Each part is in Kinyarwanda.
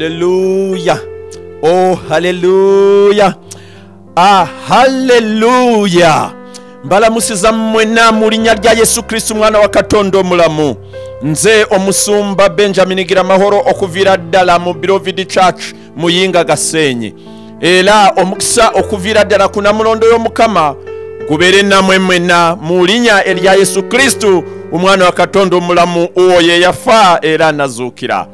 Haleluya. Oh haleluya. Haleluya. Mbalamusiza mwena mulinya rya Yesu Kristo umwana wa Katondo mulamu. Nze omusumba Benjamin Giramahoro okuvira ddala mu Beloved Church Muyinga Gasenyi. Era omukisa okuvira ddala kuna mulondo y'omukama gubere namwe mwena mulinya erya Yesu Kristo umwana wa Katondo mulamu uwo ye yafa era nazukira.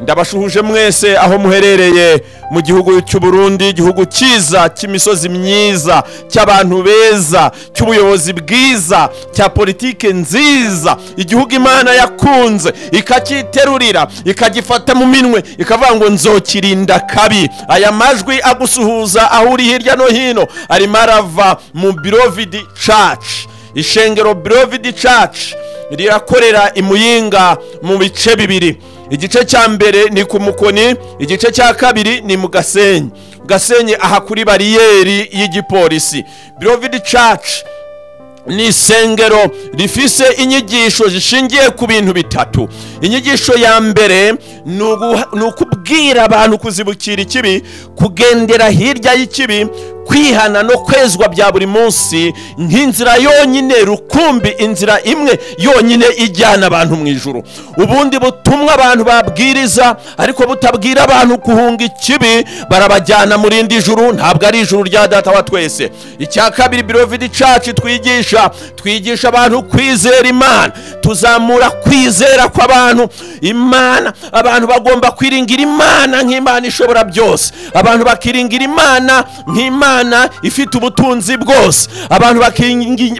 Ndabashuhuje mwese aho muherereye mu gihugu cy'u Burundi, gihugu cyiza cy'imisozi myiza, cy'abantu beza, cy'ubuyobozi bwiza, cya politike nziza, igihugu Imana yakunze ikakiterurira ikagifata mu minwe ikavuga ngo nzokirinda kabi. Aya majwi agusuhuza aho uri hirya no hino ari marava mu Beloved Church. Ishengero Beloved Church rirakorera imuyinga mu bice bibiri. Igice cya mbere ni ku Mukoni, igice cya kabiri ni mu Gasenyi. Gasenyi aha kuri bariyeri y'igipolisi. Beloved Church ni isengero rifise inyigisho zishingiye ku bintu bitatu. Inyigisho ya mbere ni ukubwira abantu kuzibukira ikibi, kugendera hirya y'ikibi, kwihana no kwezwa bya buri munsi nk'inzira yonyine rukumbi, inzira imwe yonyine ijyana abantu mu ijuru. Ubundi butumwa abantu babwiriza ariko butabwira abantu kuhunga ikibi barabajyana muri indi juru, ntabwo ari ijuru rya Data wa twese. Icya kabiri Beloved Church twigisha abantu kwizera Imana, tuzamura kwizera kw'abantu. Imana, abantu bagomba kwiringira Imana nk'Imana ishobora byose. Abantu bakiringira Imana nk'Imana ifite ubutunzi bwose. Abantu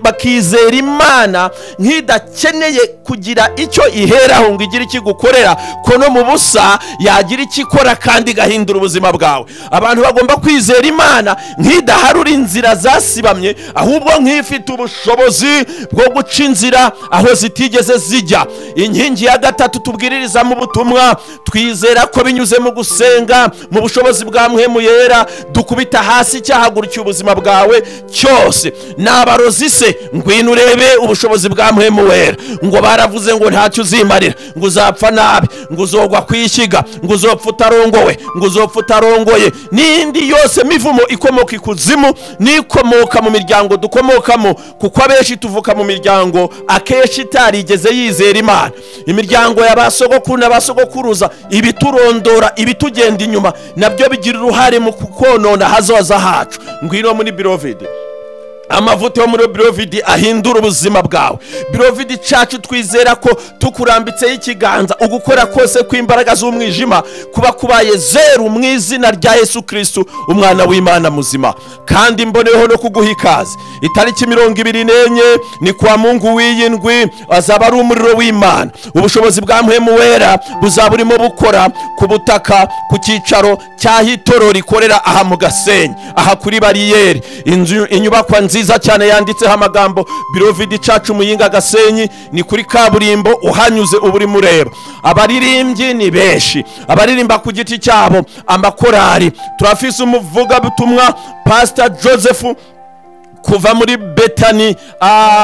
bakizera Imana nk'idakeneye kugira icyo iheraho ngo igire ikigukorera, ko no mu busa yagira ikikora kandi gahindura ubuzima bwawe. Abantu bagomba kwizera Imana nk'idaharura inzira zasibamye, ahubwo nk'ifite ubushobozi bwo guca inzira aho zitigeze zijya. Inkingi ya gatatu tubwiririza mu butumwa, twizera ko binyuze mu gusenga mu bushobozi bwa Mpwemu Yera dukubita hasi cyahagurukiye ubuzima bwawe cyose. N'abarozi se ngwino urebe ubushobozi bwa Mpwemu Wera, ngo baravuze ngo ntacyo uzimarira, ngo uzapfa nabi, ngo uzogwa kwishyiga, ngo uzopfa utarongowe, ngo uzopfa utarongoye. N'indi yose mivumo ikomoka ikuzimu n'ikomoka mu miryango dukomokamo, kuko abenshi tuvuka mu miryango akenshi itarigeze yizera Imana. Imiryango y'abasogokuru n'abasogokuruza ibiturondora, ibitugenda inyuma, nabyo bigira uruhare mu kukonona hazaza hacu. Ngwino muri Beloved. Amavuta yo muri Beloved ahindura ubuzima bwawe. Beloved Church twizera ko tukurambitseho ikiganza, ugukora kose kw'imbaraga z'umwijima kuba kubaye zeru mu izina rya Yesu Kristo umwana w'Imana muzima. Kandi mboneho no kuguha ikaze. Itariki 24 ni kwa Mungu w'iyindwi azaba ari umuriro w'Imana. Ubushobozi bwa Mpwemu Wera buzaburimo bukora ku butaka, ku cyicaro cy'ahitoro rikorera aha mu Gasenyi, aha kuri bariyeri. Inyubako nziza cyane yanditseho amagambo Beloved Church Muyinga Gasenyi, ni kuri kaburimbo uhanyuze uburi mureba. Abaririmbyi ni benshi, abaririmba ku giti cyabo, amakorari. Turafise umuvuga butumwa Pastor Joseph kuva muri Betani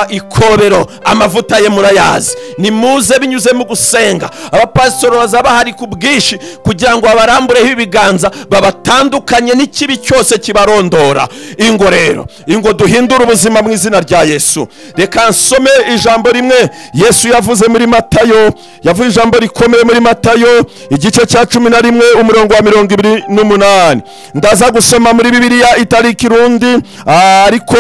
Ikobero, amavuta ye murayazi. Ni muze binyuze mu gusenga. Abapasitoro bazaba hari ku bwishi kugira ngo abarambureho ibiganza babatandukanye n'ikibi cyose kibarondora. Ingo rero, ingo duhindura ubuzima mu izina rya Yesu. Reka nsome ijambo rimwe Yesu yavuze muri Matayo. Yavuze ijambo rikomeye muri Matayo igice cya 11 umurongo wa 28. Ndaza gusoma muri Bibiliya itari Kirundi, ariko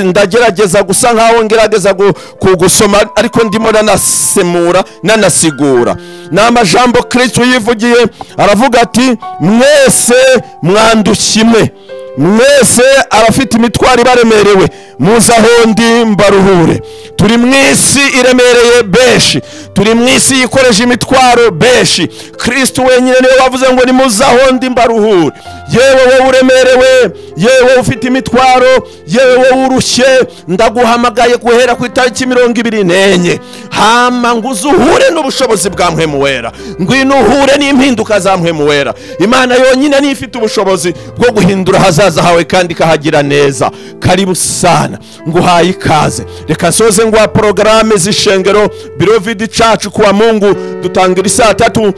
ndagerageza gusa nkaho ngerageza kugusoma, ariko ndimo nanasemura nanasigura. N'amajambo Kristo yivugiye, aravuga ati mwese mwandushimwe, mwese abafite imitwaro ibaremerewe, muza hondi mbaruhure. Turi mwisi iremereye beshi, turi mwisi yikoreje imitwaro beshi. Kristo wenyine niwe wavuze ngo ni muza hondi mbaruhure. Yewe wowe uremerewe, yewe ufite imitwaro, yewe wowe urushye, ndaguhamagaye guhera ku itariki 24 hama nguzuhure n'ubushobozi bwa Mpwemu Wera. Ngwino uhure n'impinduka za Mpwemu Wera. Imana yonyine ni ifite ubushobozi bwo guhindura hazaza hazaza hawe kandi kahagira neza. Karibu sana, nguhaye ikaze. Reka nsoze nguha porogaramu z'ishengero Beloved Church kuwa Mungu dutangira saa 3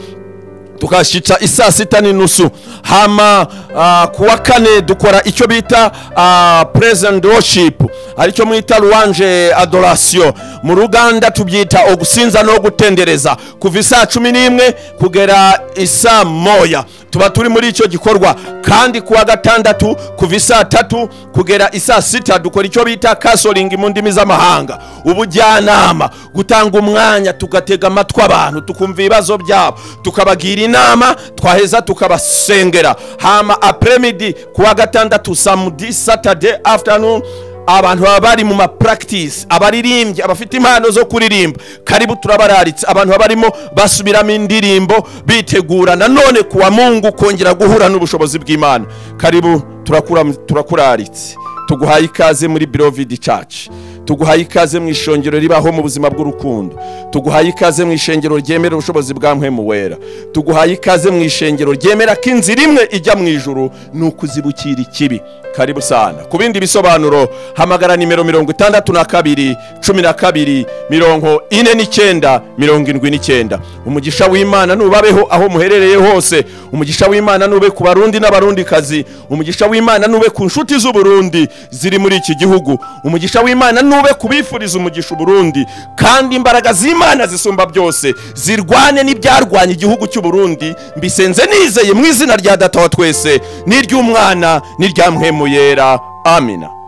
tukashitsa isaa 6:30. Hama kuwa kane dukora icyo bita present worship, aricyo mwita louange adoration. Mu Ruganda tubyita ogusinza no gutendereza, kuva isaa 11 kugera isaa 1 tuba turi muri icyo gikorwa. Kandi kuwa gatandatu kuva isaa 3 kugera isaa 6 dukora icyo bita counseling mu ndimi z'amahanga, ubujyanama, gutanga umwanya tugatega amatwi abantu tukumva ibibazo byabo tukabagira inama, twaheza tukabasengera. Hama après-midi kuwa gatandatu samedi Saturday afternoon abantu bari mu practice, abaririmbyi, abafite impano zo kuririmba, karibu turabararitse. Abantu barimo basubiramo indirimbo bitegura nanone kuwa Mungu kongera guhura n'ubushobozi bw'Imana. Karibu turakuraritse. Tuguhaye ikaze muri Beloved Church, tuguhaye ikaze mu ishongero ribaho mu buzima bw'urukundo, tuguhaye ikaze mu ishengero ryemera ubushobozi bwa Mpwemu Wera, tuguhaye ikaze mu ishengero ryemera ko inzira imwe ijya mu ijuru n'ukuzibukira ikibi. Karibu sana. Ku bindi bisobanuro hamagara nimero 62 12 49 79. Umugisha w'Imana nubabeho aho muherereye hose. Umugisha w'Imana nube ku Barundi n'Abarundikazi. Umugisha w'Imana nube ku nshuti z'u Burundi ziri muri iki gihugu. Umugisha w'Imana nube kubifuriza umugisha Burundi, kandi imbaraga z'Imana zisumba byose zirwane n'ibyarwanya igihugu cy'u Burundi. Mbisenze nizeye mu izina rya Data wa twese, n'iry'Umwana, n'irya Mpwemu Yera. Amina.